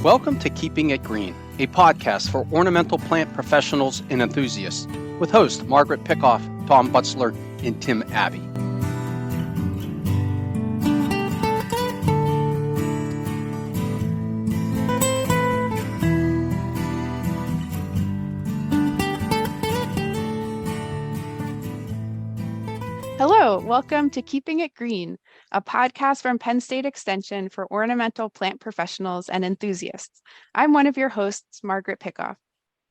Welcome to Keeping It Green, a podcast for ornamental plant professionals and enthusiasts, with hosts Margaret Pickoff, Tom Butzler, and Tim Abbey. Hello, welcome to Keeping It Green, a podcast from Penn State Extension for ornamental plant professionals and enthusiasts. I'm one of your hosts, Margaret Pickoff.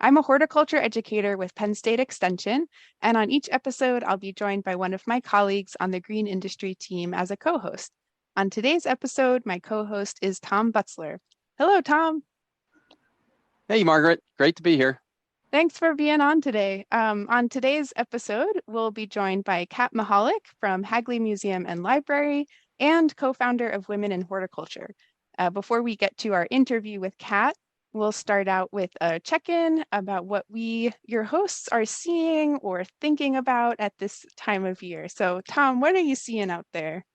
I'm a horticulture educator with Penn State Extension, and on each episode, I'll be joined by one of my colleagues on the green industry team as a co-host. On today's episode, my co-host is Tom Butzler. Hello, Tom. Hey, Margaret. Great to be here. Thanks for being on today. On today's episode, we'll be joined by Kat Meholic from Hagley Museum and Library and co-founder of Women in Horticulture. Before we get to our interview with Kat, we'll start out with a check-in about what we, your hosts, are seeing or thinking about at this time of year. So, Tom, what are you seeing out there?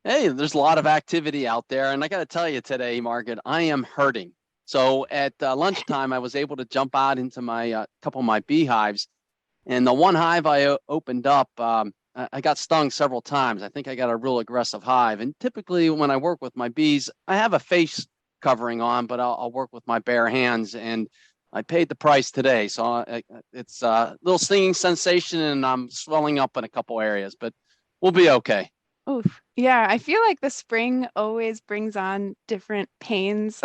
Hey, there's a lot of activity out there. And I got to tell you today, Margaret, I am hurting. So at lunchtime, I was able to jump out into my couple of my beehives. And the one hive I opened up, I got stung several times. I think I got a real aggressive hive. And typically when I work with my bees, I have a face covering on, but I'll work with my bare hands. And I paid the price today. So it's a little stinging sensation and I'm swelling up in a couple areas, but we'll be okay. Oh, yeah, I feel like the spring always brings on different pains,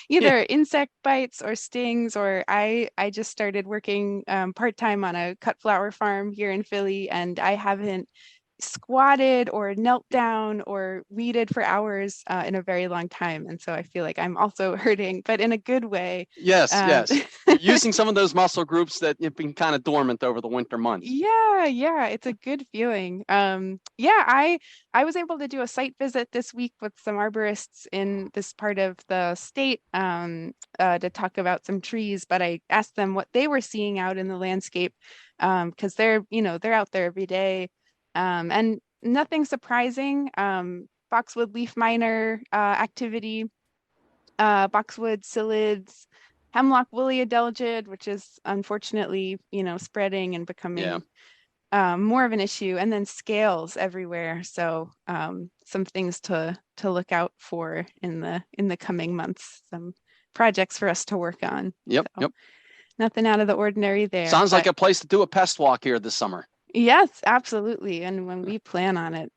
either insect bites or stings, or I just started working part-time on a cut flower farm here in Philly, and I haven't squatted or knelt down or weeded for hours in a very long time. And so I feel like I'm also hurting, but in a good way. Yes. Using some of those muscle groups that have been kind of dormant over the winter months. Yeah, it's a good feeling. I was able to do a site visit this week with some arborists in this part of the state to talk about some trees, but I asked them what they were seeing out in the landscape because they're out there every day. And nothing surprising. Boxwood leaf miner activity, boxwood psyllids, hemlock woolly adelgid, which is unfortunately, spreading and becoming more of an issue, and then scales everywhere. So some things to look out for in the coming months. Some projects for us to work on. Yep. Nothing out of the ordinary there. Sounds like a place to do a pest walk here this summer. Yes, absolutely. And when we plan on it,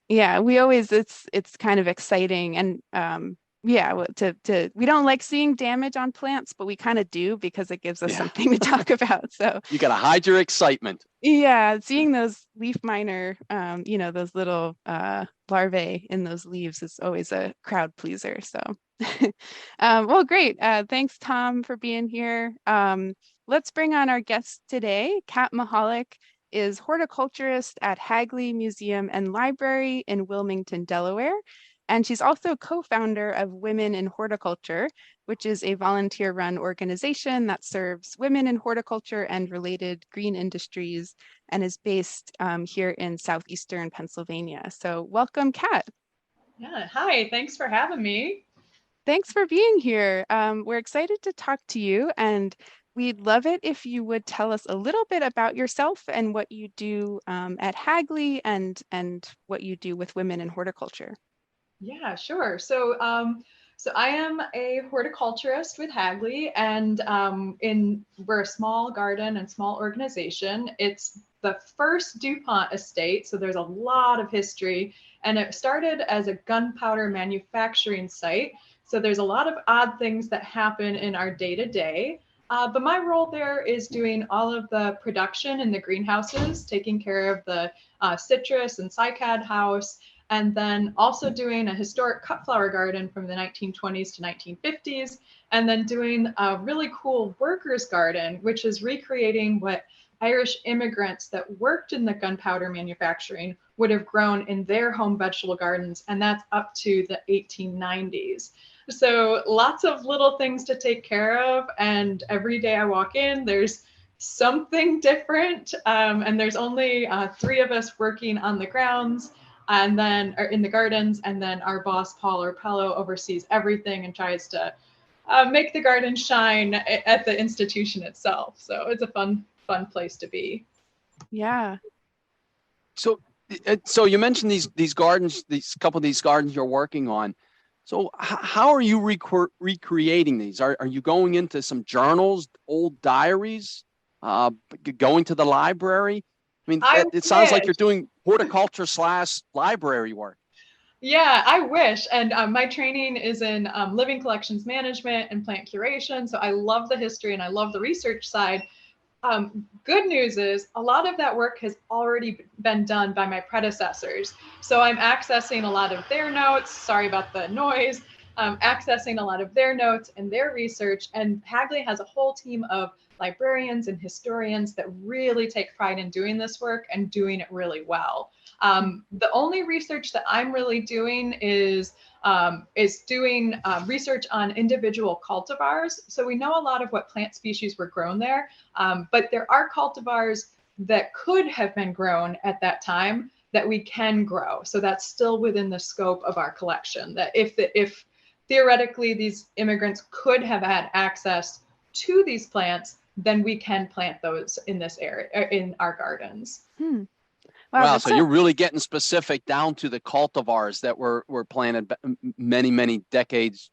we always, it's kind of exciting. And we don't like seeing damage on plants, but we kind of do because it gives us something to talk about. So you got to hide your excitement. Yeah, seeing those leaf miner, those little larvae in those leaves is always a crowd pleaser. So, well, great. Thanks, Tom, for being here. Let's bring on our guest today. Kat Meholic is horticulturist at Hagley Museum and Library in Wilmington, Delaware. And she's also co-founder of Women in Horticulture, which is a volunteer-run organization that serves women in horticulture and related green industries and is based here in southeastern Pennsylvania. So welcome, Kat. Yeah, hi, thanks for having me. Thanks for being here. We're excited to talk to you, and we'd love it if you would tell us a little bit about yourself and what you do at Hagley and what you do with women in horticulture. Yeah, sure. So I am a horticulturist with Hagley, and we're a small garden and small organization. It's the first DuPont estate, so there's a lot of history, and it started as a gunpowder manufacturing site. So there's a lot of odd things that happen in our day-to-day. But my role there is doing all of the production in the greenhouses, taking care of the citrus and cycad house, and then also doing a historic cut flower garden from the 1920s to 1950s, and then doing a really cool workers garden, which is recreating what Irish immigrants that worked in the gunpowder manufacturing would have grown in their home vegetable gardens, and that's up to the 1890s. So lots of little things to take care of, and every day I walk in, there's something different, and there's only 3 of us working on the grounds. and then or in the gardens, and then our boss Paul Orpello oversees everything and tries to make the garden shine at the institution itself. So it's a fun place to be. Yeah. So you mentioned these gardens, these couple of these gardens you're working on. So how are you recreating these? Are you going into some journals, old diaries, going to the library? I mean, it sounds like you're doing horticulture / library work. Yeah, I wish. And my training is in living collections management and plant curation. So I love the history and I love the research side. Good news is a lot of that work has already been done by my predecessors. So I'm accessing a lot of their notes. Sorry about the noise. Accessing a lot of their notes and their research. And Hagley has a whole team of librarians and historians that really take pride in doing this work and doing it really well. The only research that I'm really doing is doing research on individual cultivars. So we know a lot of what plant species were grown there, but there are cultivars that could have been grown at that time that we can grow. So that's still within the scope of our collection, that if theoretically these immigrants could have had access to these plants, then we can plant those in this area, in our gardens. Wow, so you're really getting specific down to the cultivars that were planted many, many decades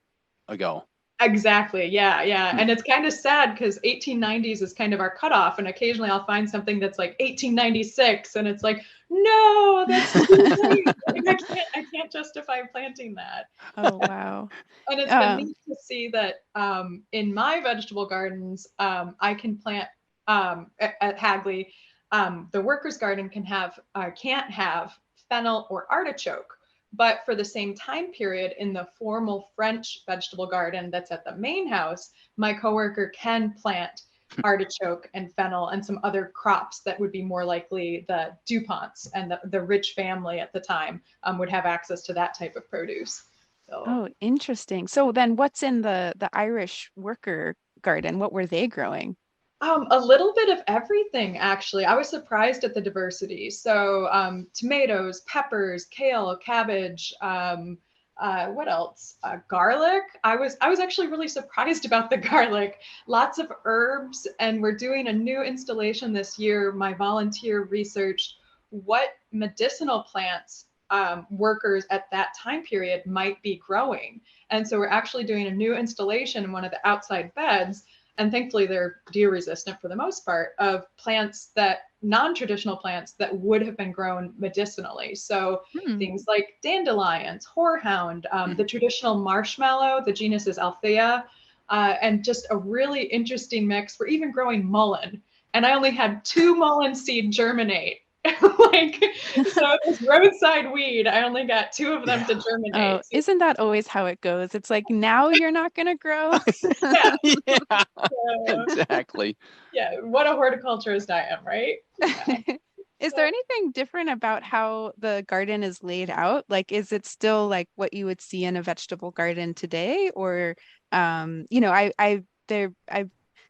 ago. Exactly. Yeah. And it's kind of sad because 1890s is kind of our cutoff. And occasionally I'll find something that's like 1896 and it's like, no, that's too late. I can't justify planting that. Oh, wow. And it's been neat to see that in my vegetable gardens, I can plant at Hagley. The workers' garden can't have fennel or artichoke, but for the same time period in the formal French vegetable garden that's at the main house, my coworker can plant artichoke and fennel and some other crops that would be more likely the DuPonts, and the rich family at the time would have access to that type of produce. So. Oh, interesting. So then what's in the Irish worker garden? What were they growing? A little bit of everything, actually. I was surprised at the diversity. So tomatoes, peppers, kale, cabbage, what else? Garlic. I was actually really surprised about the garlic. Lots of herbs, and we're doing a new installation this year. My volunteer researched what medicinal plants workers at that time period might be growing. And so we're actually doing a new installation in one of the outside beds. And thankfully they're deer resistant for the most part, of plants that non-traditional plants that would have been grown medicinally. So things like dandelions, horehound, the traditional marshmallow, the genus is Althea, and just a really interesting mix. We're even growing mullein, and I only had 2 mullein seed germinate. So this roadside weed, I only got 2 of them to germinate. Oh, isn't that always how it goes? It's like, now you're not going to grow. Yeah, exactly. Yeah, what a horticulturist I am, right? Yeah. Is there anything different about how the garden is laid out? Like, is it still like what you would see in a vegetable garden today? Or, I've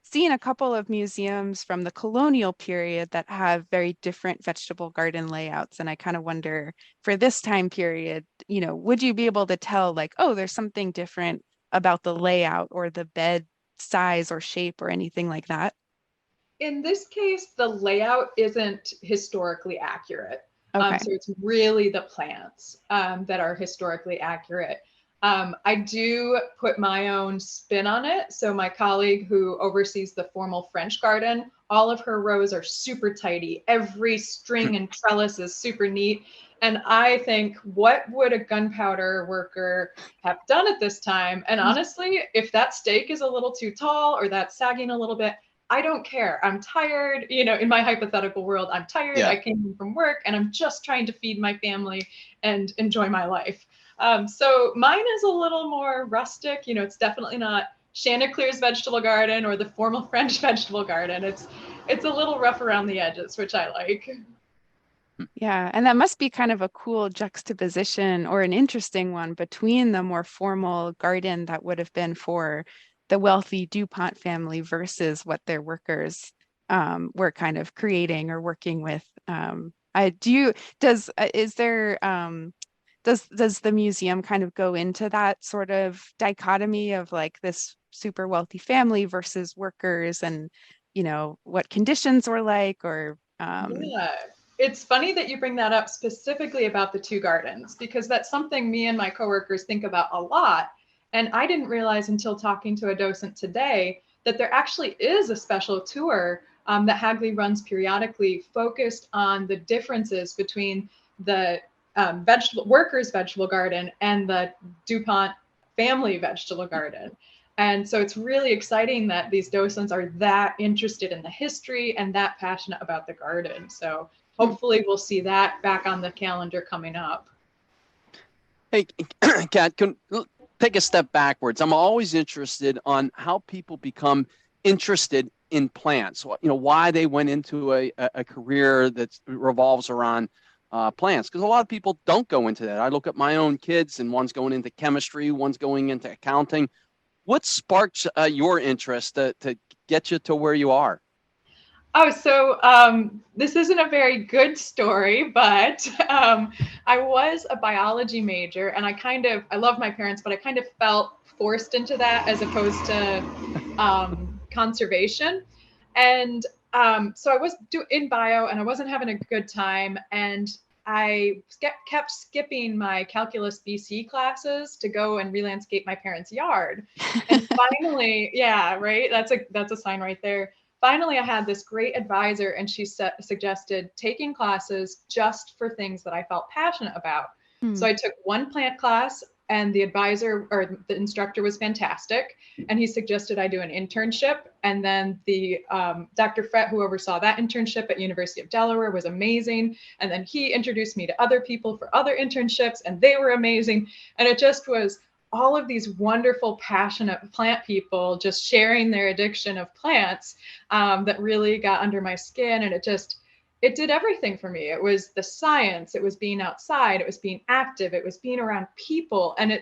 seen a couple of museums from the colonial period that have very different vegetable garden layouts. And I kind of wonder, for this time period, would you be able to tell like, oh, there's something different about the layout or the bed size or shape or anything like that? In this case, the layout isn't historically accurate. Okay. So it's really the plants that are historically accurate. I do put my own spin on it. So my colleague who oversees the formal French garden, all of her rows are super tidy. Every string and trellis is super neat. And I think, what would a gunpowder worker have done at this time? And honestly, if that stake is a little too tall or that's sagging a little bit, I don't care. I'm tired. In my hypothetical world, I'm tired. Yeah. I came home from work and I'm just trying to feed my family and enjoy my life. So mine is a little more rustic. It's definitely not Chanticleer's vegetable garden or the formal French vegetable garden. It's a little rough around the edges, which I like. Yeah, and that must be kind of a cool juxtaposition, or an interesting one, between the more formal garden that would have been for the wealthy DuPont family versus what their workers were kind of creating or working with Is there does the museum kind of go into that sort of dichotomy of like this super wealthy family versus workers, and what conditions were like, or Yeah, it's funny that you bring that up specifically about the two gardens, because that's something me and my coworkers think about a lot. And I didn't realize until talking to a docent today that there actually is a special tour that Hagley runs periodically, focused on the differences between the workers' vegetable garden and the DuPont family vegetable garden. And so it's really exciting that these docents are that interested in the history and that passionate about the garden. So hopefully we'll see that back on the calendar coming up. Hey, Kat, take a step backwards. I'm always interested on how people become interested in plants. Why they went into a career that revolves around plants, because a lot of people don't go into that. I look at my own kids, and one's going into chemistry, one's going into accounting. What sparked your interest to get you to where you are? Oh, so this isn't a very good story, but I was a biology major, and I love my parents, but I kind of felt forced into that as opposed to conservation. And so I was in bio, and I wasn't having a good time, and I kept skipping my calculus BC classes to go and re-landscape my parents' yard. And finally, yeah, right, that's a sign right there. Finally, I had this great advisor, and she suggested taking classes just for things that I felt passionate about. So I took one plant class, and the advisor or the instructor was fantastic. And he suggested I do an internship. And then the Dr. Frett, who oversaw that internship at University of Delaware, was amazing. And then he introduced me to other people for other internships, and they were amazing. And it just was all of these wonderful, passionate plant people just sharing their addiction of plants that really got under my skin. And it did everything for me. It was the science, it was being outside, it was being active, it was being around people. And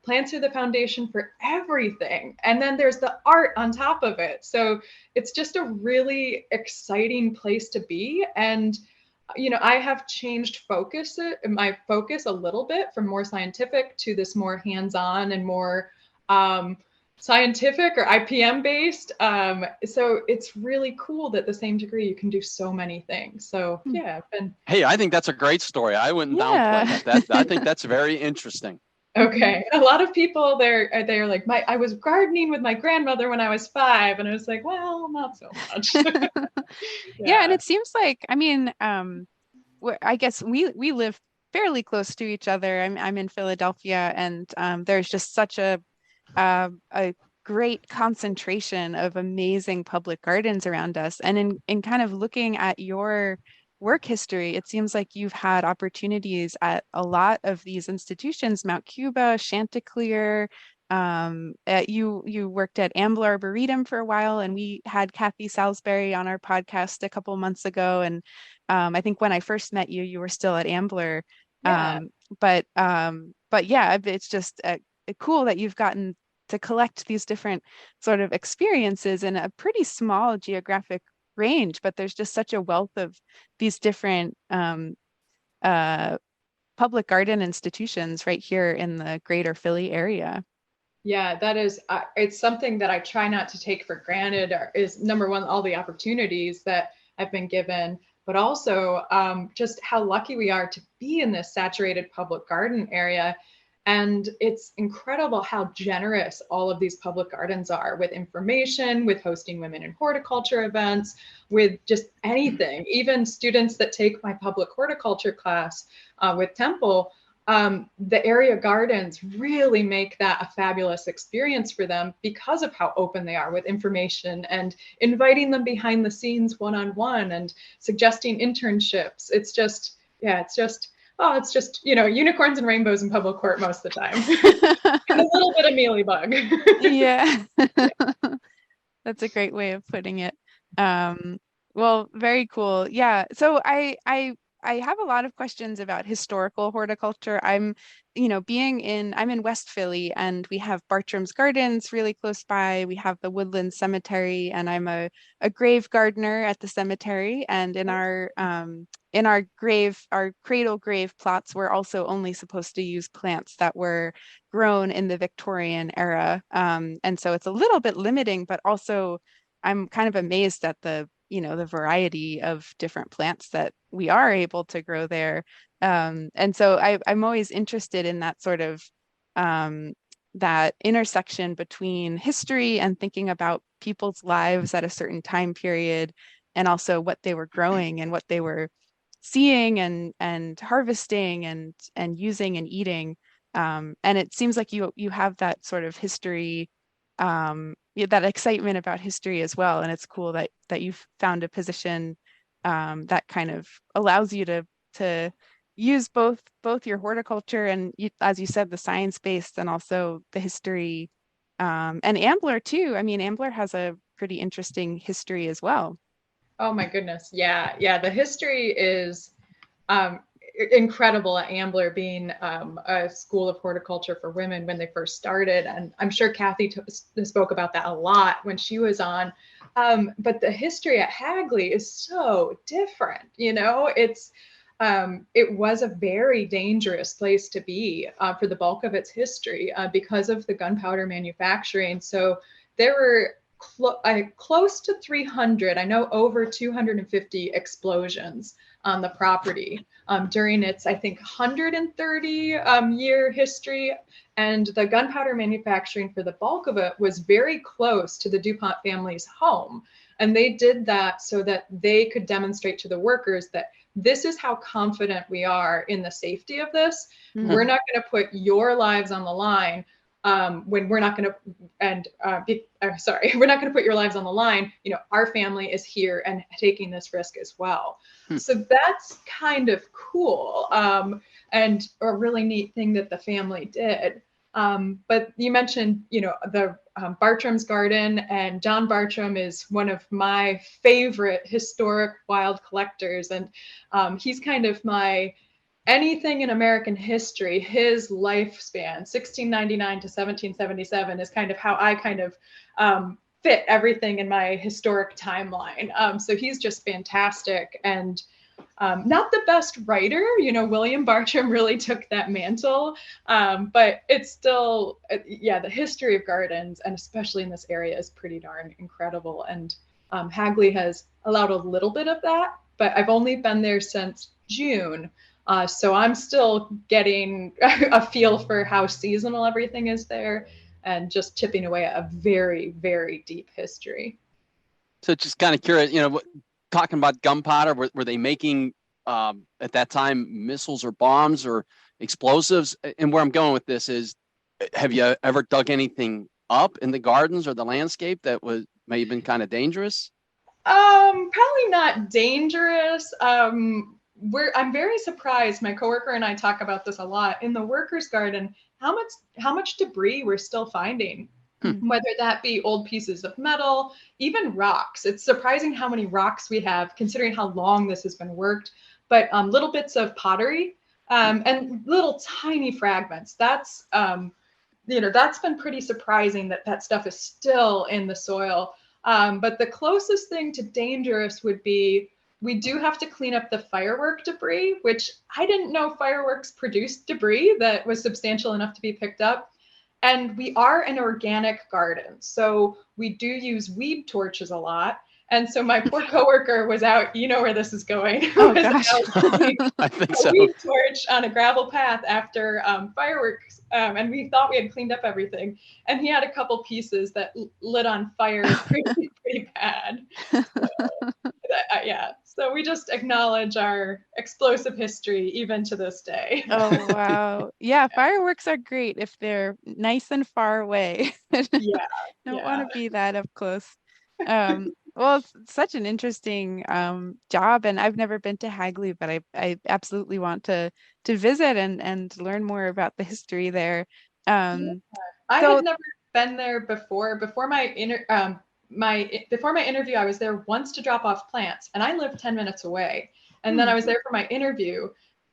plants are the foundation for everything. And then there's the art on top of it. So it's just a really exciting place to be. And I have changed my focus a little bit from more scientific to this more hands-on and more scientific or IPM based. So it's really cool that the same degree you can do so many things. So yeah, Hey, I think that's a great story. I wouldn't downplay that. I think that's very interesting. Okay. A lot of people they're like, I was gardening with my grandmother when I was 5, and I was like, well, not so much. Yeah, and it seems like, I guess we live fairly close to each other. I'm in Philadelphia, and there's just such a great concentration of amazing public gardens around us. And in kind of looking at your work history, it seems like you've had opportunities at a lot of these institutions: Mount Cuba, Chanticleer. You worked at Ambler Arboretum for a while, and we had Kathy Salisbury on our podcast a couple months ago. And I think when I first met you, you were still at Ambler. Yeah. But yeah, it's just cool that you've gotten to collect these different sort of experiences in a pretty small geographic range, but there's just such a wealth of these different public garden institutions right here in the greater Philly area. Yeah, that is, it's something that I try not to take for granted, is number one, all the opportunities that I've been given, but also just how lucky we are to be in this saturated public garden area. And it's incredible how generous all of these public gardens are with information, with hosting women in horticulture events, with just anything. Even students that take my public horticulture class with Temple, the area gardens really make that a fabulous experience for them because of how open they are with information and inviting them behind the scenes one-on-one and suggesting internships. It's just unicorns and rainbows in public court most of the time. And a little bit of mealybug. Yeah. That's a great way of putting it. Well, very cool. Yeah. So I I have a lot of questions about historical horticulture. I'm in West Philly, and we have Bartram's Gardens really close by. We have the Woodland Cemetery, and I'm a grave gardener at the cemetery. And in our cradle grave plots, we're also only supposed to use plants that were grown in the Victorian era. And so it's a little bit limiting, but also I'm kind of amazed at the variety of different plants that we are able to grow there. And so I'm always interested in that sort of that intersection between history and thinking about people's lives at a certain time period, and also what they were growing and what they were seeing and harvesting and using and eating. And it seems like you have that sort of history, yeah, that excitement about history as well. And it's cool that you've found a position that kind of allows you to use both your horticulture and as you said, the science-based and also the history. And Ambler too. I mean, Ambler has a pretty interesting history as well. Oh my goodness. Yeah. Yeah. The history is incredible at Ambler, being a school of horticulture for women when they first started. And I'm sure Kathy spoke about that a lot when she was on. But the history at Hagley is so different. It was a very dangerous place to be for the bulk of its history because of the gunpowder manufacturing. So there were close to 300, I know over 250 explosions on the property during its, I think, 130 year history. And the gunpowder manufacturing for the bulk of it was very close to the DuPont family's home. And they did that so that they could demonstrate to the workers that this is how confident we are in the safety of this. Mm-hmm. We're not going to put your lives on the line when we're not going to, and we're not going to put your lives on the line. Our family is here and taking this risk as well. So that's kind of cool and a really neat thing that the family did. But you mentioned, the Bartram's Garden, and John Bartram is one of my favorite historic wild collectors. And he's kind of my anything in American history. His lifespan, 1699 to 1777, is kind of how I kind of fit everything in my historic timeline. So he's just fantastic. And not the best writer, William Bartram really took that mantle, but it's still, the history of gardens, and especially in this area, is pretty darn incredible. And Hagley has allowed a little bit of that, but I've only been there since June. So I'm still getting a feel for how seasonal everything is there, and just chipping away at a very, very deep history. So just kind of curious, talking about gunpowder, were they making at that time missiles or bombs or explosives? And where I'm going with this is, have you ever dug anything up in the gardens or the landscape that may have been kind of dangerous? Probably not dangerous. I'm very surprised. My coworker and I talk about this a lot in the workers' garden, how much debris we're still finding. Whether that be old pieces of metal, even rocks. It's surprising how many rocks we have, considering how long this has been worked. But little bits of pottery and little tiny fragments. That's been pretty surprising that stuff is still in the soil. But the closest thing to dangerous would be, we do have to clean up the firework debris, which I didn't know fireworks produced debris that was substantial enough to be picked up. And we are an organic garden, so we do use weed torches a lot. And so my poor coworker was out, where this is going. Oh, gosh. I think so. A weed torch on a gravel path after fireworks, and we thought we had cleaned up everything. And he had a couple pieces that lit on fire pretty bad. So we just acknowledge our explosive history even to this day. Oh, wow. Yeah, fireworks are great if they're nice and far away. Yeah. Don't want to be that up close. Well, it's such an interesting job, and I've never been to Hagley, but I absolutely want to visit and learn more about the history there. I had never been there before. Before my interview, I was there once to drop off plants, and I live 10 minutes away. And then I was there for my interview.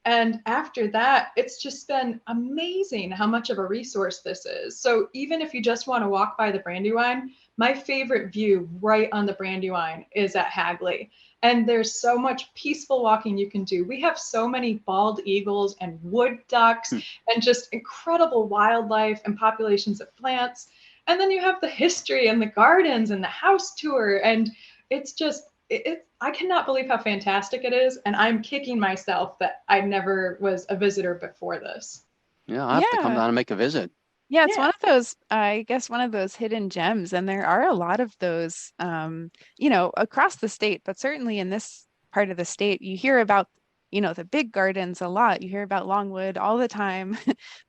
And after that, it's just been amazing how much of a resource this is. So even if you just want to walk by the Brandywine, my favorite view right on the Brandywine is at Hagley. And there's so much peaceful walking you can do. We have so many bald eagles and wood ducks and just incredible wildlife and populations of plants. And then you have the history and the gardens and the house tour. And it's just, I cannot believe how fantastic it is. And I'm kicking myself that I never was a visitor before this. Yeah, I have to come down and make a visit. Yeah, it's one of those, I guess, one of those hidden gems. And there are a lot of those, across the state, but certainly in this part of the state, you hear about, the big gardens a lot. You hear about Longwood all the time,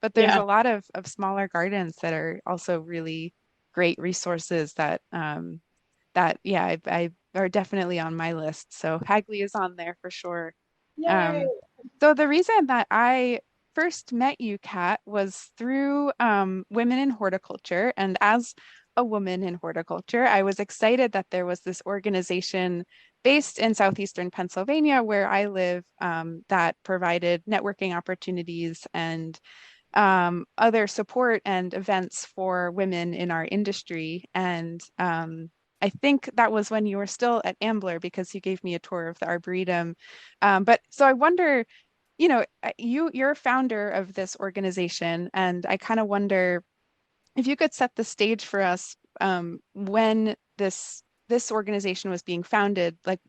but there's a lot of smaller gardens that are also really great resources that I are definitely on my list. So Hagley is on there for sure. So the reason that I first met you, Kat, was through Women in Horticulture. And as a woman in horticulture, I was excited that there was this organization based in southeastern Pennsylvania, where I live, that provided networking opportunities and other support and events for women in our industry. And I think that was when you were still at Ambler, because you gave me a tour of the Arboretum. But so I wonder, you're a founder of this organization, and I kind of wonder if you could set the stage for us, when this organization was being founded. Like,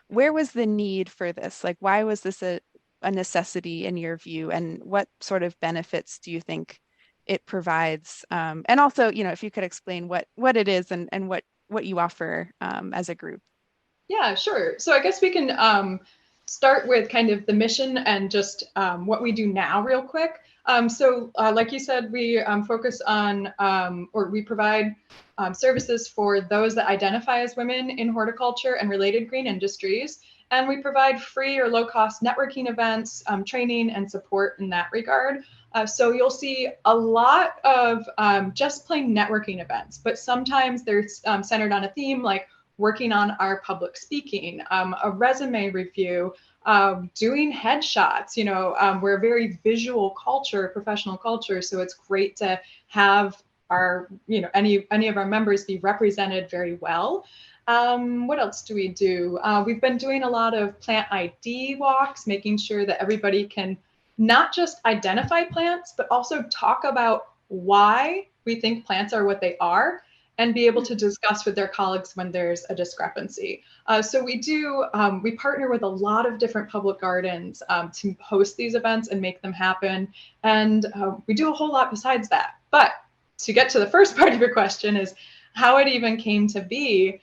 where was the need for this? Like, why was this a necessity in your view, and what sort of benefits do you think it provides? And also, if you could explain what it is and what you offer as a group. Yeah, sure. So I guess we can start with kind of the mission and just what we do now real quick. So like you said, we focus on, or we provide services for those that identify as women in horticulture and related green industries. And we provide free or low-cost networking events, training, and support in that regard. So you'll see a lot of just plain networking events, but sometimes they're centered on a theme, like working on our public speaking, a resume review, doing headshots. We're a very visual culture, professional culture, so it's great to have our, any of our members be represented very well. What else do we do? We've been doing a lot of plant ID walks, making sure that everybody can not just identify plants, but also talk about why we think plants are what they are, and be able to discuss with their colleagues when there's a discrepancy. So we partner with a lot of different public gardens to host these events and make them happen. And we do a whole lot besides that. But to get to the first part of your question is how it even came to be.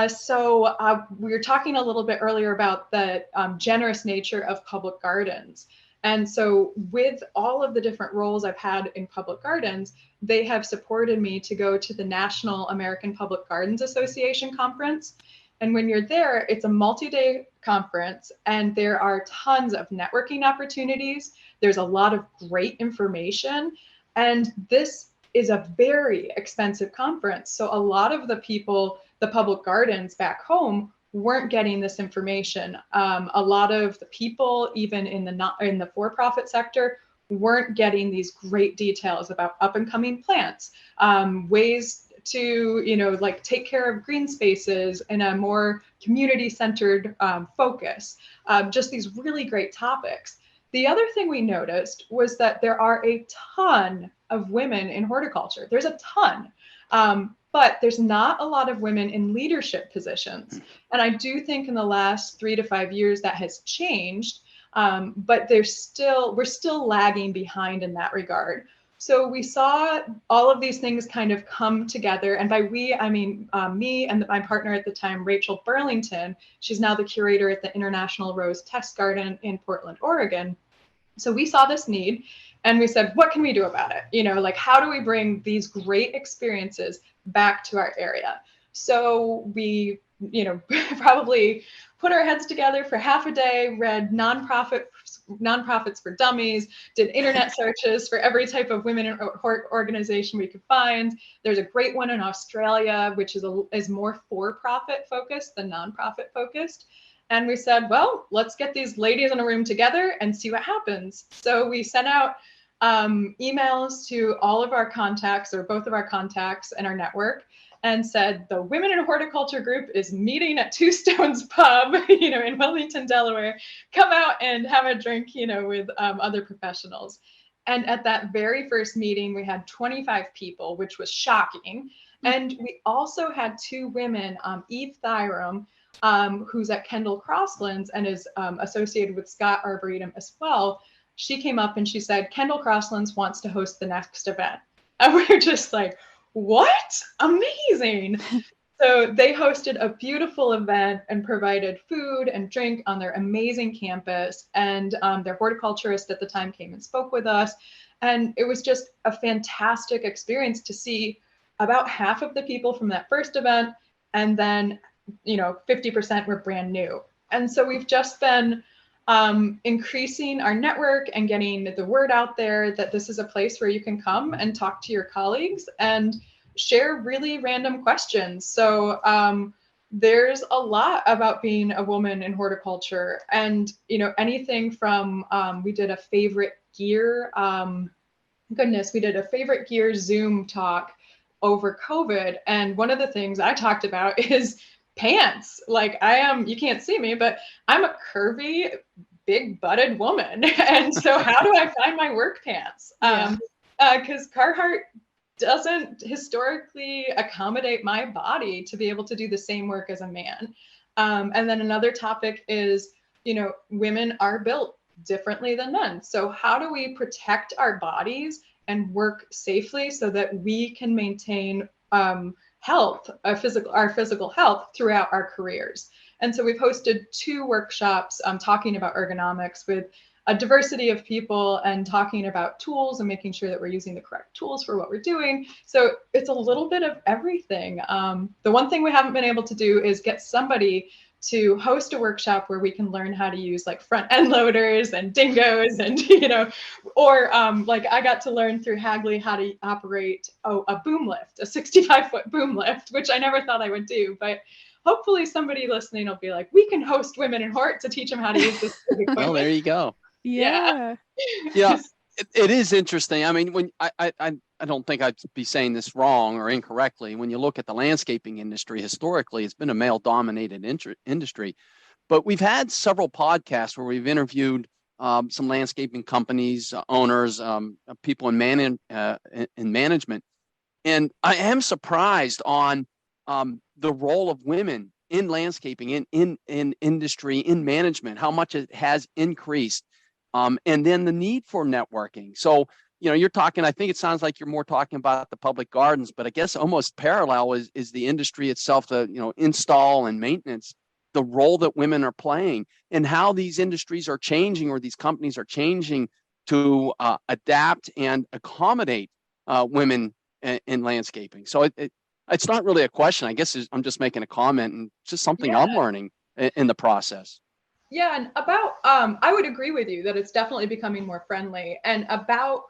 So we were talking a little bit earlier about the generous nature of public gardens. And so with all of the different roles I've had in public gardens, they have supported me to go to the National American Public Gardens Association conference. And when you're there, it's a multi-day conference, and there are tons of networking opportunities. There's a lot of great information, and this is a very expensive conference. So a lot of the people, the public gardens back home, weren't getting this information. A lot of the people, even in the for-profit sector, weren't getting these great details about up and coming plants, ways to, take care of green spaces in a more community-centered focus, just these really great topics. The other thing we noticed was that there are a ton of women in horticulture. There's a ton. But there's not a lot of women in leadership positions. And I do think in the last 3 to 5 years that has changed, but we're still lagging behind in that regard. So we saw all of these things kind of come together. And by we, I mean me and my partner at the time, Rachel Burlington. She's now the curator at the International Rose Test Garden in Portland, Oregon. So we saw this need, and we said, what can we do about it? How do we bring these great experiences back to our area? So we, probably put our heads together for half a day, read Nonprofits for Dummies, did internet searches for every type of women organization we could find. There's a great one in Australia, which is more for-profit focused than nonprofit focused. And we said, well, let's get these ladies in a room together and see what happens. So we sent out emails to all of our contacts, or both of our contacts in our network, and said, the Women in Horticulture group is meeting at Two Stones Pub, in Wilmington, Delaware. Come out and have a drink, with other professionals. And at that very first meeting, we had 25 people, which was shocking. And we also had two women, Eve Thyrum, who's at Kendall Crosslands and is associated with Scott Arboretum as well. She came up and she said, Kendall Crosslands wants to host the next event. And we were just like, what? Amazing. So they hosted a beautiful event and provided food and drink on their amazing campus. And their horticulturist at the time came and spoke with us. And it was just a fantastic experience to see about half of the people from that first event, and then 50% were brand new. And so we've just been increasing our network and getting the word out there that this is a place where you can come and talk to your colleagues and share really random questions. So there's a lot about being a woman in horticulture, and anything from we did a favorite gear Zoom talk over COVID, and one of the things I talked about is pants. Like you can't see me, but I'm a curvy, big butted woman. And so how do I find my work pants? Because Carhartt doesn't historically accommodate my body to be able to do the same work as a man. And then another topic is, women are built differently than men. So how do we protect our bodies and work safely so that we can maintain health, our physical health throughout our careers? And so we've hosted 2 workshops talking about ergonomics with a diversity of people and talking about tools and making sure that we're using the correct tools for what we're doing. So it's a little bit of everything. The one thing we haven't been able to do is get somebody to host a workshop where we can learn how to use like front end loaders and dingoes and, or like I got to learn through Hagley how to operate a boom lift, a 65-foot boom lift, which I never thought I would do. But hopefully somebody listening will be like, we can host women in Hort to teach them how to use this equipment. Well, there you go. Yeah. It is interesting. I mean, when I don't think I'd be saying this wrong or incorrectly. When you look at the landscaping industry, historically, it's been a male-dominated industry. But we've had several podcasts where we've interviewed some landscaping companies, owners, people in management. And I am surprised on the role of women in landscaping, in industry, in management, how much it has increased. And then the need for networking. So, you're talking, I think it sounds like you're more talking about the public gardens, but I guess almost parallel is the industry itself, the, install and maintenance, the role that women are playing and how these industries are changing, or these companies are changing to adapt and accommodate women in landscaping. So it's not really a question. I guess I'm just making a comment, and just something I'm learning in the process. Yeah, and about, I would agree with you that it's definitely becoming more friendly. And about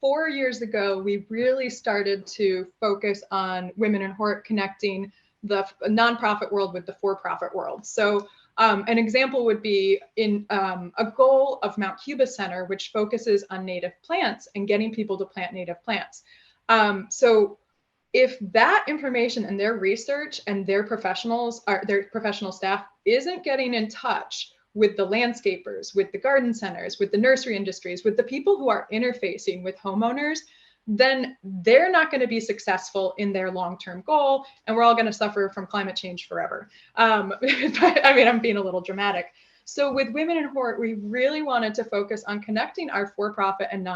4 years ago, we really started to focus on women in Hort connecting the nonprofit world with the for-profit world. So an example would be in a goal of Mount Cuba Center, which focuses on native plants and getting people to plant native plants. So if that information and their research and their professional staff isn't getting in touch with the landscapers, with the garden centers, with the nursery industries, with the people who are interfacing with homeowners, then they're not going to be successful in their long-term goal, and we're all going to suffer from climate change forever. But, I mean, I'm being a little dramatic. So with Women in Hort, we really wanted to focus on connecting our for-profit and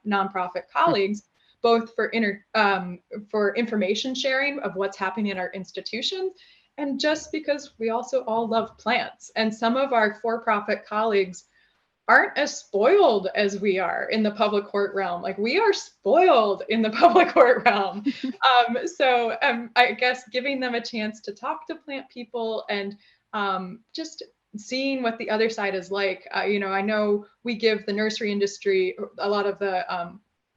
nonprofit colleagues, both for information sharing of what's happening in our institutions, and just because we also all love plants. And some of our for-profit colleagues aren't as spoiled as we are in the public Hort realm. Like, we are spoiled in the public Hort realm. So I guess giving them a chance to talk to plant people and just seeing what the other side is like. I know we give the nursery industry, a lot of the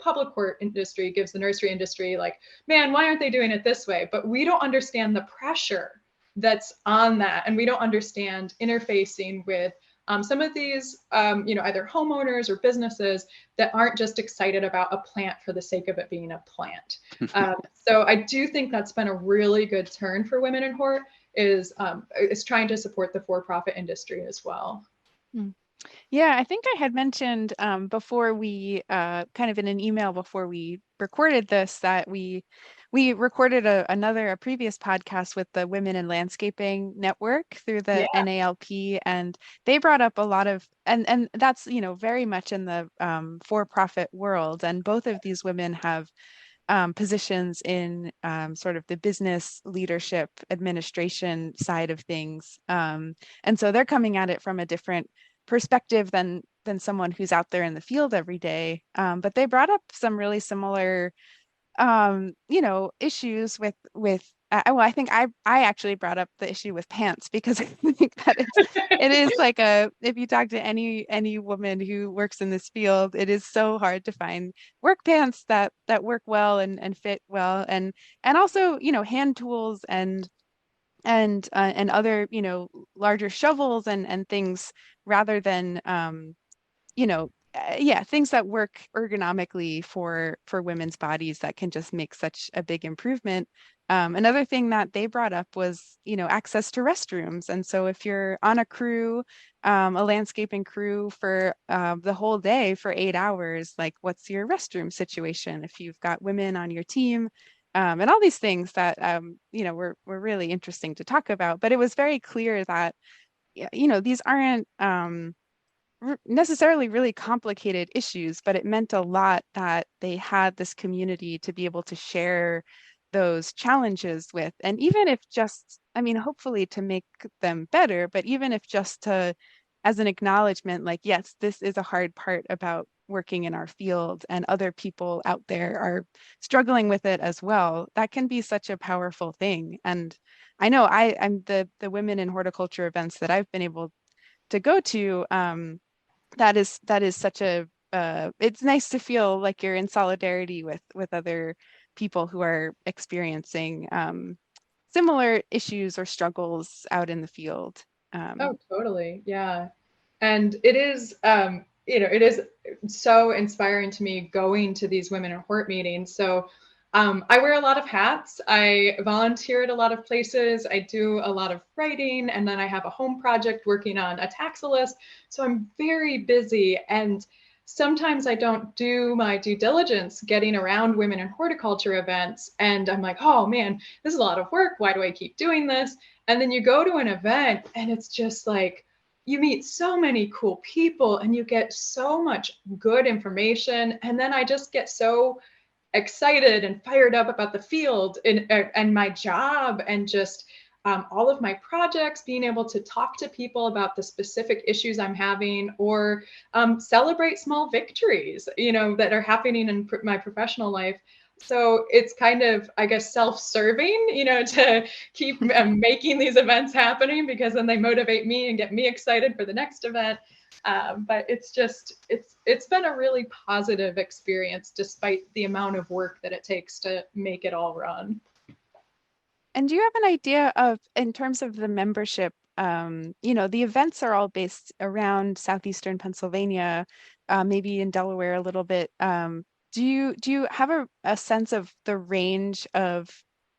public Hort industry gives the nursery industry like, man, why aren't they doing it this way? But we don't understand the pressure that's on that. And we don't understand interfacing with some of these, either homeowners or businesses that aren't just excited about a plant for the sake of it being a plant. So I do think that's been a really good turn for women in Hort, is trying to support the for-profit industry as well. Yeah, I think I had mentioned before we kind of in an email before we recorded this that we recorded a previous podcast with the Women in Landscaping Network through the NALP, and they brought up a lot of and that's very much in the for-profit world, and both of these women have positions in sort of the business leadership administration side of things, and so they're coming at it from a different perspective than someone who's out there in the field every day. But they brought up some really similar, issues with well, I think I actually brought up the issue with pants, because I think that it is like if you talk to any woman who works in this field, it is so hard to find work pants that work well and fit well, and also hand tools and other larger shovels and things, rather than things that work ergonomically for women's bodies that can just make such a big improvement. Another thing that they brought up was access to restrooms, and so if you're on a crew, a landscaping crew for the whole day for 8 hours, like what's your restroom situation if you've got women on your team? And all these things that were really interesting to talk about. But it was very clear that these aren't necessarily really complicated issues, but it meant a lot that they had this community to be able to share those challenges with. And even if just, hopefully to make them better, but even if just to, as an acknowledgement, like, yes, this is a hard part about working in our field, and other people out there are struggling with it as well, that can be such a powerful thing. And I know I'm the women in horticulture events that I've been able to go to, that is such a it's nice to feel like you're in solidarity with other people who are experiencing similar issues or struggles out in the field. Oh, totally. Yeah. And it is, it is so inspiring to me going to these Women in Hort meetings. So I wear a lot of hats. I volunteer at a lot of places. I do a lot of writing, and then I have a home project working on a taxolist. So I'm very busy, and sometimes I don't do my due diligence getting around women in horticulture events. And I'm like, oh man, this is a lot of work. Why do I keep doing this? And then you go to an event and it's just like, you meet so many cool people and you get so much good information. And then I just get so excited and fired up about the field and my job, and just all of my projects, being able to talk to people about the specific issues I'm having, or celebrate small victories, that are happening in my professional life. So it's kind of, I guess, self-serving, to keep making these events happening, because then they motivate me and get me excited for the next event. But it's been a really positive experience, despite the amount of work that it takes to make it all run. And do you have an idea of, in terms of the membership, the events are all based around southeastern Pennsylvania, maybe in Delaware a little bit. Do you have a sense of the range of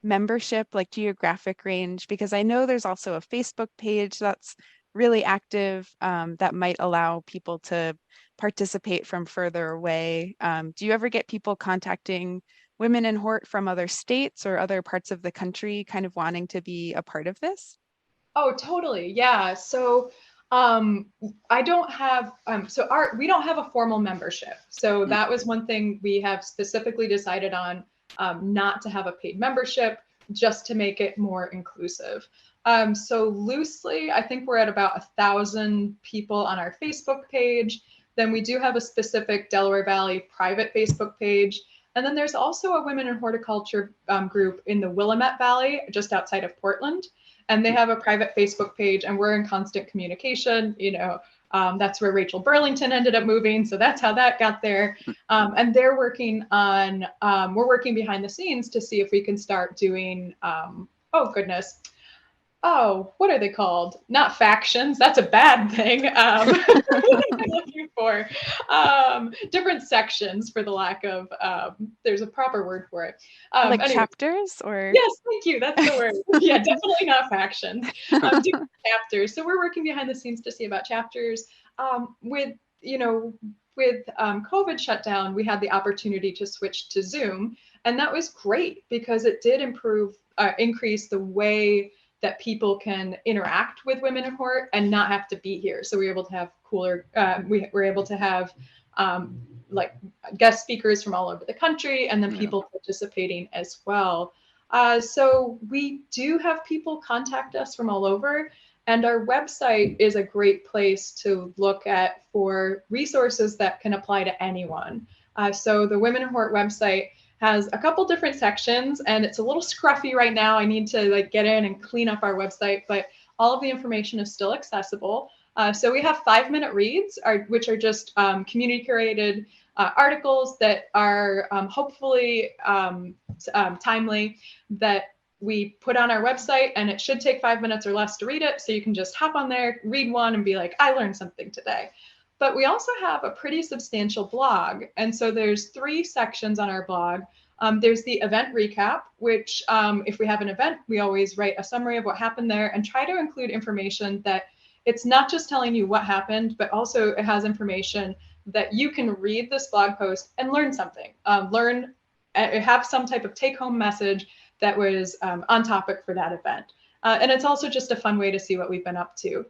membership, like geographic range? Because I know there's also a Facebook page that's really active, that might allow people to participate from further away. Do you ever get people contacting women in Hort from other states or other parts of the country kind of wanting to be a part of this? Oh, totally. Yeah. So I don't have, we don't have a formal membership. So that was one thing we have specifically decided on, not to have a paid membership, just to make it more inclusive. So loosely, I think we're at about 1,000 people on our Facebook page. Then we do have a specific Delaware Valley private Facebook page. And then there's also a Women in Horticulture group in the Willamette Valley, just outside of Portland. And they have a private Facebook page, and we're in constant communication. That's where Rachel Burlington ended up moving. So that's how that got there. And they're working on, we're working behind the scenes to see if we can start doing, oh, what are they called? Not factions. That's a bad thing. What am I looking for? Different sections, for the lack of, there's a proper word for it. Like Anyway, chapters or? yes, thank you. That's the word. Yeah, definitely not factions. Different chapters. So we're working behind the scenes to see about chapters. With, with COVID shutdown, we had the opportunity to switch to Zoom, and that was great because it did increase the way that people can interact with women in hort and not have to be here. So we were able to have we were able to have like guest speakers from all over the country, and then people participating as well. So we do have people contact us from all over, and our website is a great place to look at for resources that can apply to anyone. So the Women in Hort website has a couple different sections, and it's a little scruffy right now. I need to get in and clean up our website, but all of the information is still accessible. So we have 5-minute reads, which are just community curated articles that are hopefully timely, that we put on our website, and it should take 5 minutes or less to read it. So you can just hop on there, read one, and be like, I learned something today. But we also have a pretty substantial blog. And so there's 3 sections on our blog. There's the event recap, which if we have an event, we always write a summary of what happened there and try to include information that it's not just telling you what happened, but also it has information that you can read this blog post and learn something, have some type of take-home message that was on topic for that event. And it's also just a fun way to see what we've been up to.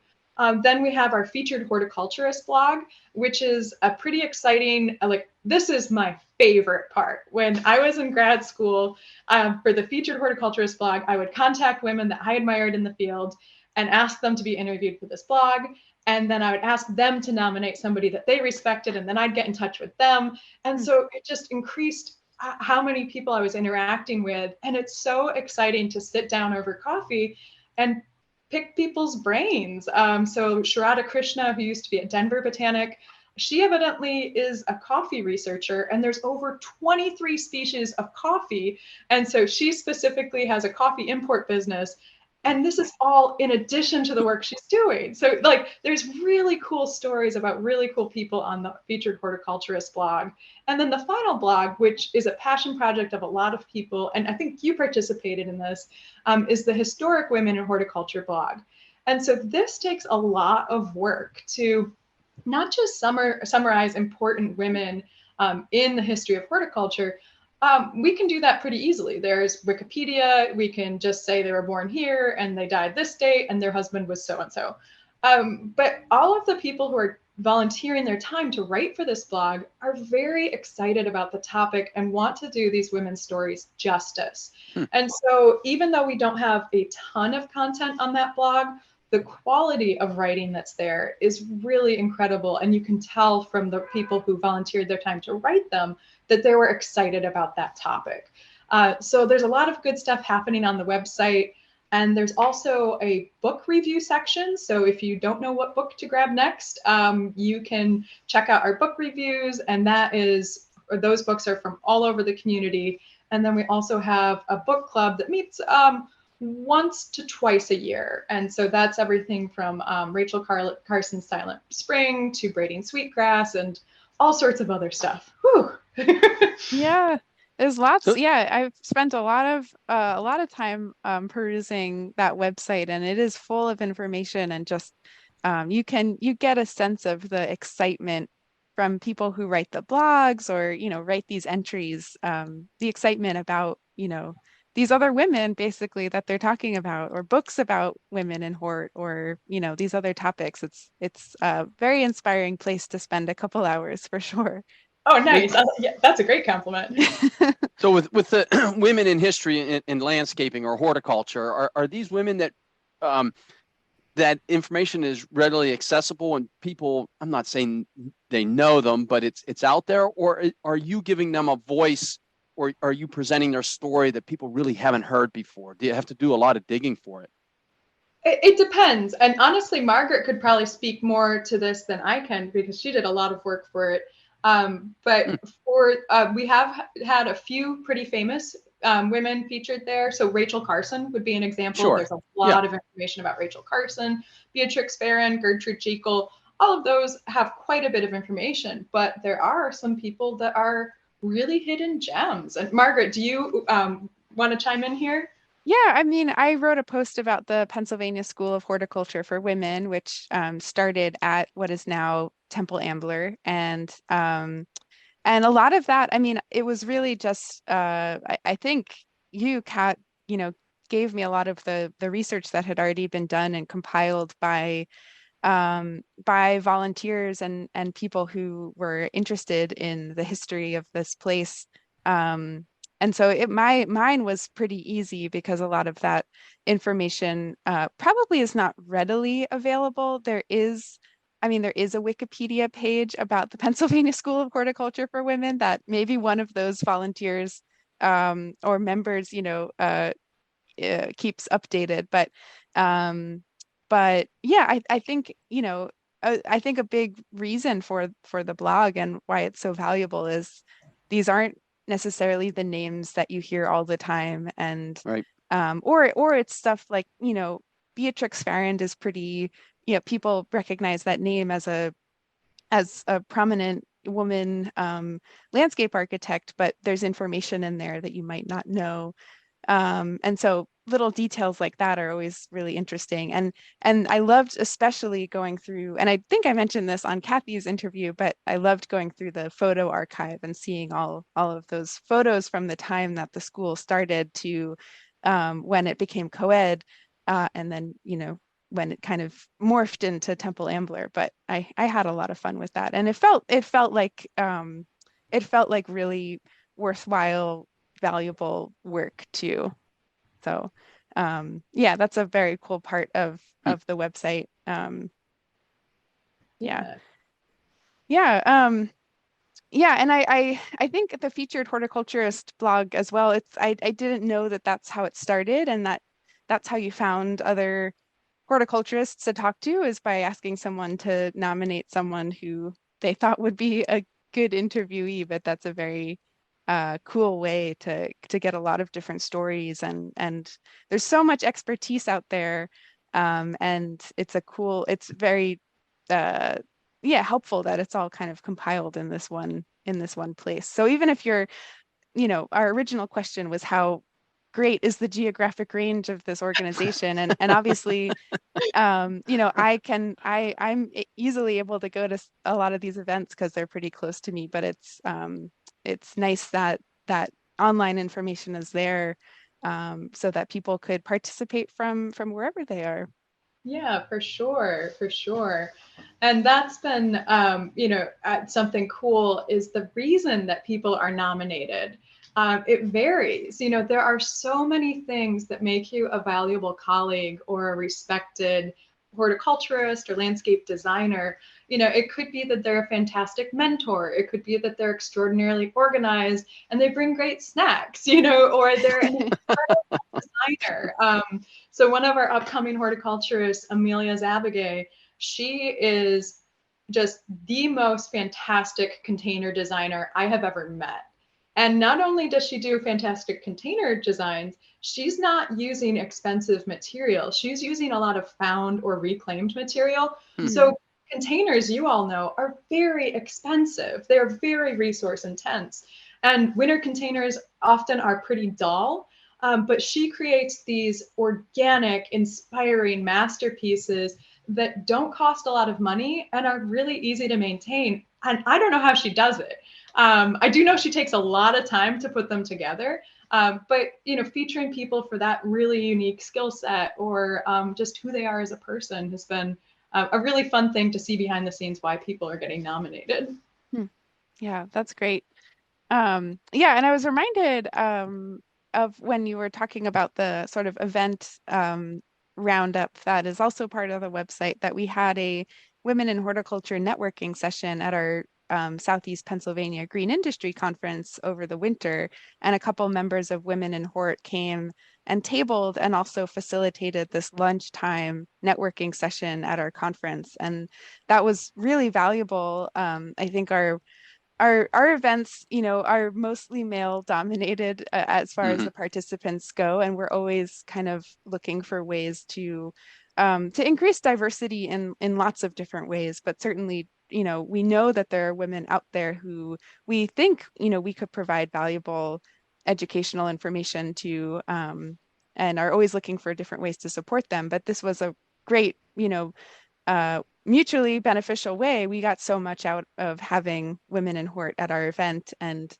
Then we have our featured horticulturist blog, which is a pretty exciting, this is my favorite part. When I was in grad school, for the featured horticulturist blog, I would contact women that I admired in the field and ask them to be interviewed for this blog. And then I would ask them to nominate somebody that they respected, and then I'd get in touch with them. And so it just increased how many people I was interacting with. And it's so exciting to sit down over coffee and pick people's brains. So Sharada Krishna, who used to be at Denver Botanic, she evidently is a coffee researcher, and there's over 23 species of coffee. And so she specifically has a coffee import business. And this is all in addition to the work she's doing. So there's really cool stories about really cool people on the featured horticulturist blog. And then the final blog, which is a passion project of a lot of people, and I think you participated in this, is the Historic Women in Horticulture blog. And so this takes a lot of work to not just summarize important women in the history of horticulture. We can do that pretty easily. There's Wikipedia. We can just say they were born here and they died this date and their husband was so-and-so. But all of the people who are volunteering their time to write for this blog are very excited about the topic and want to do these women's stories justice. And so even though we don't have a ton of content on that blog, the quality of writing that's there is really incredible. And you can tell from the people who volunteered their time to write them that they were excited about that topic. So there's a lot of good stuff happening on the website. And there's also a book review section. So if you don't know what book to grab next, you can check out our book reviews. And those books are from all over the community. And then we also have a book club that meets once to twice a year. And so that's everything from Rachel Carson's Silent Spring to Braiding Sweetgrass and all sorts of other stuff. Whew. Yeah, there's lots. Yeah, I've spent a lot of time perusing that website, and it is full of information, and just you get a sense of the excitement from people who write the blogs or write these entries, the excitement about these other women basically that they're talking about, or books about women in hort, or these other topics. It's a very inspiring place to spend a couple hours for sure. Oh, nice. Yeah, that's a great compliment. So with the women in history in landscaping or horticulture, are these women that that information is readily accessible and people, I'm not saying they know them, but it's out there, or are you giving them a voice, or are you presenting their story that people really haven't heard before? Do you have to do a lot of digging for it? It depends. And honestly, Margaret could probably speak more to this than I can because she did a lot of work for it. But we have had a few pretty famous women featured there. So Rachel Carson would be an example. Sure. There's a lot of information about Rachel Carson, Beatrix Farron, Gertrude Jekyll. All of those have quite a bit of information, but there are some people that are really hidden gems. And Margaret, do you want to chime in here? Yeah, I mean, I wrote a post about the Pennsylvania School of Horticulture for Women, which started at what is now Temple Ambler, and a lot of that, I mean, it was really just I think you, Kat, gave me a lot of the research that had already been done and compiled by volunteers and people who were interested in the history of this place. And so mine was pretty easy because a lot of that information probably is not readily available. There is a Wikipedia page about the Pennsylvania School of Horticulture for Women that maybe one of those volunteers or members, keeps updated. But yeah, I think, I think a big reason for the blog and why it's so valuable is these aren't necessarily the names that you hear all the time, and right. Or it's stuff like, Beatrix Farron is pretty, people recognize that name as a prominent woman landscape architect, but there's information in there that you might not know. And so little details like that are always really interesting. And I loved especially going through, and I think I mentioned this on Kathy's interview, but I loved going through the photo archive and seeing all of those photos from the time that the school started to when it became co-ed, and then, when it kind of morphed into Temple Ambler. But I had a lot of fun with that. And it felt like really worthwhile, valuable work too. So yeah, that's a very cool part of the website. Yeah. And I think the Featured Horticulturist blog as well, I didn't know that that's how it started, and that's how you found other horticulturists to talk to, is by asking someone to nominate someone who they thought would be a good interviewee. But that's a very cool way to get a lot of different stories, and there's so much expertise out there, and it's very helpful that it's all kind of compiled in this one place. So even if you're, our original question was how great is the geographic range of this organization, and obviously I'm easily able to go to a lot of these events because they're pretty close to me, but it's nice that online information is there, so that people could participate from wherever they are. Yeah, for sure. And that's been, something cool is the reason that people are nominated. It varies. There are so many things that make you a valuable colleague or a respected horticulturist or landscape designer. It could be that they're a fantastic mentor. It could be that they're extraordinarily organized and they bring great snacks, or they're an incredible designer. So one of our upcoming horticulturists, Amelia Zabagay, she is just the most fantastic container designer I have ever met. And not only does she do fantastic container designs, she's not using expensive material. She's using a lot of found or reclaimed material. Mm-hmm. So containers, you all know, are very expensive. They're very resource intense. And winter containers often are pretty dull, but she creates these organic, inspiring masterpieces that don't cost a lot of money and are really easy to maintain. And I don't know how she does it. I do know she takes a lot of time to put them together, but featuring people for that really unique skill set, or just who they are as a person, has been a really fun thing to see behind the scenes why people are getting nominated. Yeah, that's great. And I was reminded of when you were talking about the sort of event roundup that is also part of the website, that we had a Women in Horticulture networking session at our Southeast Pennsylvania Green Industry Conference over the winter, and a couple members of Women in Hort came and tabled and also facilitated this lunchtime networking session at our conference, and that was really valuable. I think our our events, are mostly male dominated as far as Hmm. the participants go, and we're always kind of looking for ways to increase diversity in lots of different ways. But certainly, we know that there are women out there who we think, we could provide valuable educational information to, and are always looking for different ways to support them. But this was a great, mutually beneficial way. We got so much out of having women in Hort at our event, and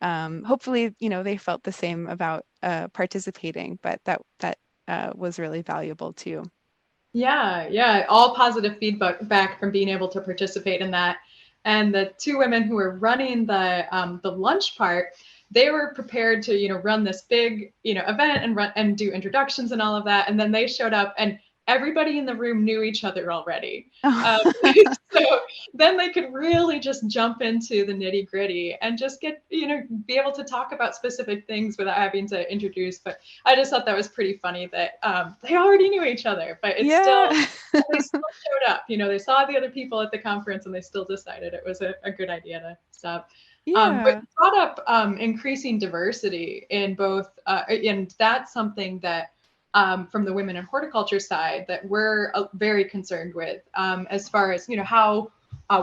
hopefully, they felt the same about participating. But that was really valuable too. Yeah, all positive feedback back from being able to participate in that. And the two women who were running the lunch part, they were prepared to run this big event and run and do introductions and all of that. And then they showed up, and everybody in the room knew each other already. So then they could really just jump into the nitty gritty and just get be able to talk about specific things without having to introduce. But I just thought that was pretty funny that they already knew each other, but it's still they still showed up. They saw the other people at the conference, and they still decided it was a good idea to stop. But you brought up increasing diversity in both, and that's something that from the women in horticulture side that we're very concerned with, as far as how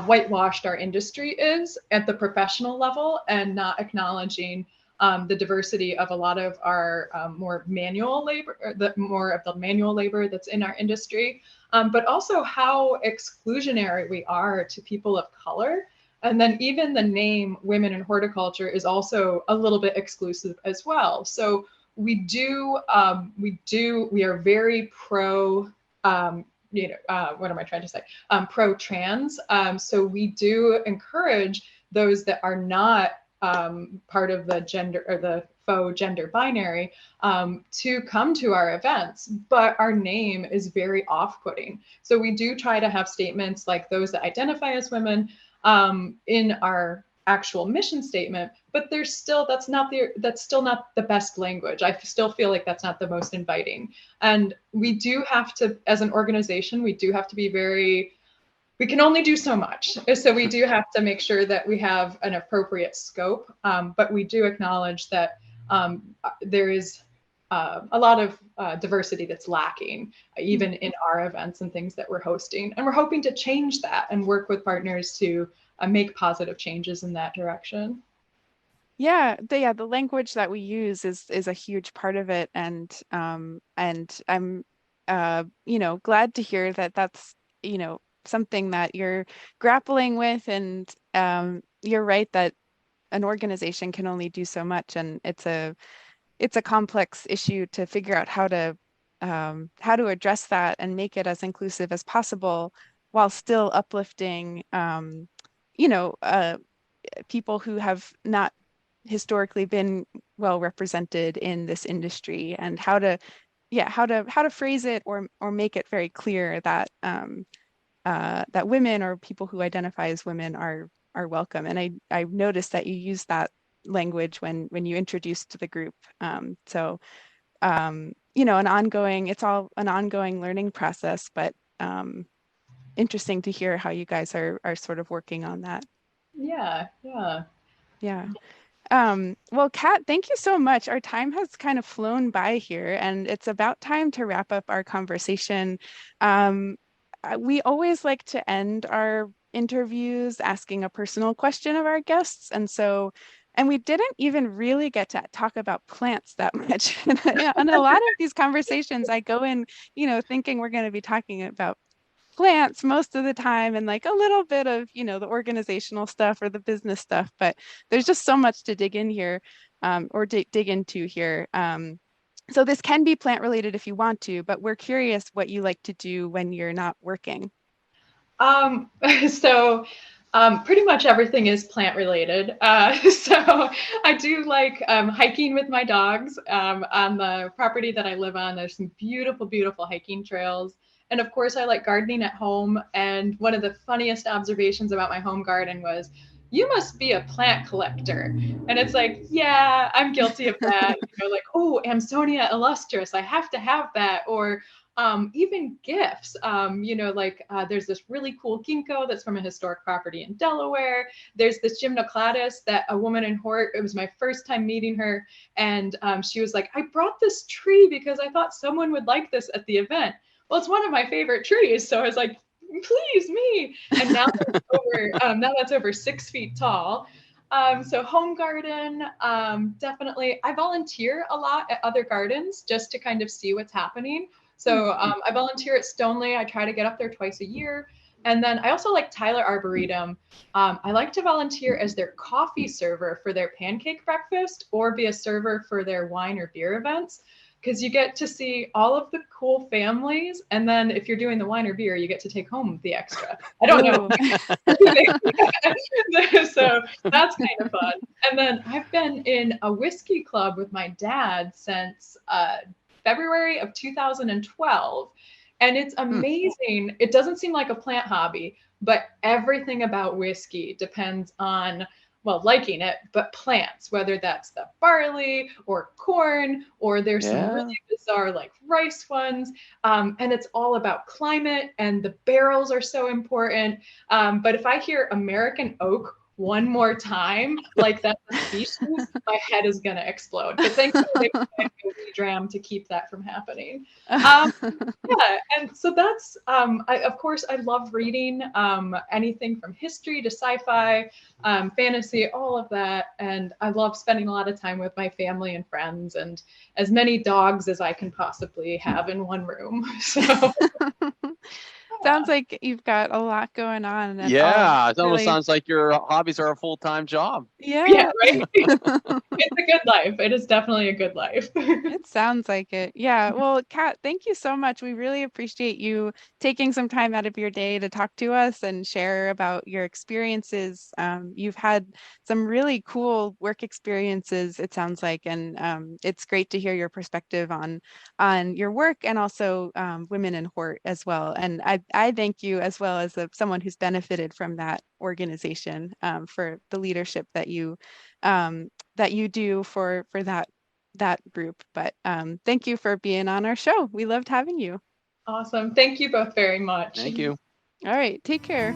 whitewashed our industry is at the professional level, and not acknowledging the diversity of a lot of our more manual labor, or more of the manual labor that's in our industry, but also how exclusionary we are to people of color. And then even the name women in horticulture is also a little bit exclusive as well. So we are very pro, what am I trying to say? Pro-trans. So we do encourage those that are not part of the gender or the faux gender binary to come to our events, but our name is very off-putting. So we do try to have statements like those that identify as women in our actual mission statement, but that's still not the best language. I still feel like that's not the most inviting. And we do have to, as an organization, we can only do so much. So we do have to make sure that we have an appropriate scope, but we do acknowledge that there is a lot of diversity that's lacking, even in our events and things that we're hosting. And we're hoping to change that and work with partners to make positive changes in that direction. The language that we use is a huge part of it, and I'm glad to hear that that's something that you're grappling with, and you're right that an organization can only do so much, and it's a complex issue to figure out how to address that and make it as inclusive as possible while still uplifting people who have not historically been well represented in this industry, and how to phrase it or make it very clear that that women or people who identify as women are welcome. And I noticed that you used that language when you introduced the group. So it's all an ongoing learning process, but interesting to hear how you guys are sort of working on that. Yeah. Well, Kat, thank you so much. Our time has kind of flown by here, and it's about time to wrap up our conversation. We always like to end our interviews asking a personal question of our guests. And we didn't even really get to talk about plants that much. And a lot of these conversations, I go in, thinking we're going to be talking about plants most of the time, and like a little bit of the organizational stuff or the business stuff, but there's just so much to dig in here, or dig into here. So this can be plant related if you want to, but we're curious what you like to do when you're not working. So pretty much everything is plant related. So I do like hiking with my dogs. On the property that I live on, there's some beautiful, beautiful hiking trails. And of course, I like gardening at home. And one of the funniest observations about my home garden was, you must be a plant collector. And it's like, yeah, I'm guilty of that. Like, oh, Amsonia illustris, I have to have that. Or even gifts. There's this really cool ginkgo that's from a historic property in Delaware. There's this gymnocladis that a woman in Hort, it was my first time meeting her, and she was like, I brought this tree because I thought someone would like this at the event. Well, it's one of my favorite trees. So I was like, please, me. And now that's over 6 feet tall. So home garden, definitely. I volunteer a lot at other gardens just to kind of see what's happening. So I volunteer at Stoneleigh. I try to get up there twice a year. And then I also like Tyler Arboretum. I like to volunteer as their coffee server for their pancake breakfast or be a server for their wine or beer events, because you get to see all of the cool families. And then if you're doing the wine or beer, you get to take home the extra. I don't know. So that's kind of fun. And then I've been in a whiskey club with my dad since February of 2012. And it's amazing. It doesn't seem like a plant hobby, but everything about whiskey depends on, well, liking it, but plants, whether that's the barley or corn, or there's some really bizarre like rice ones. And it's all about climate, and the barrels are so important. But if I hear American oak one more time, like that's a species, my head is going to explode. But thankfully, they dram to keep that from happening. Yeah, and so that's, of course, I love reading anything from history to sci-fi, fantasy, all of that. And I love spending a lot of time with my family and friends, and as many dogs as I can possibly have in one room. So. Sounds like you've got a lot going on. Yeah, it almost sounds like your hobbies are a full-time job. Yeah, right. It's a good life. It is definitely a good life. It sounds like it. Yeah. Well, Kat, thank you so much. We really appreciate you taking some time out of your day to talk to us and share about your experiences. You've had some really cool work experiences, it sounds like, and it's great to hear your perspective on your work, and also Women in Hort as well. And I thank you, as well as someone who's benefited from that organization, for the leadership that you do for that group. But thank you for being on our show. We loved having you. Awesome. Thank you both very much. Thank you. All right. Take care.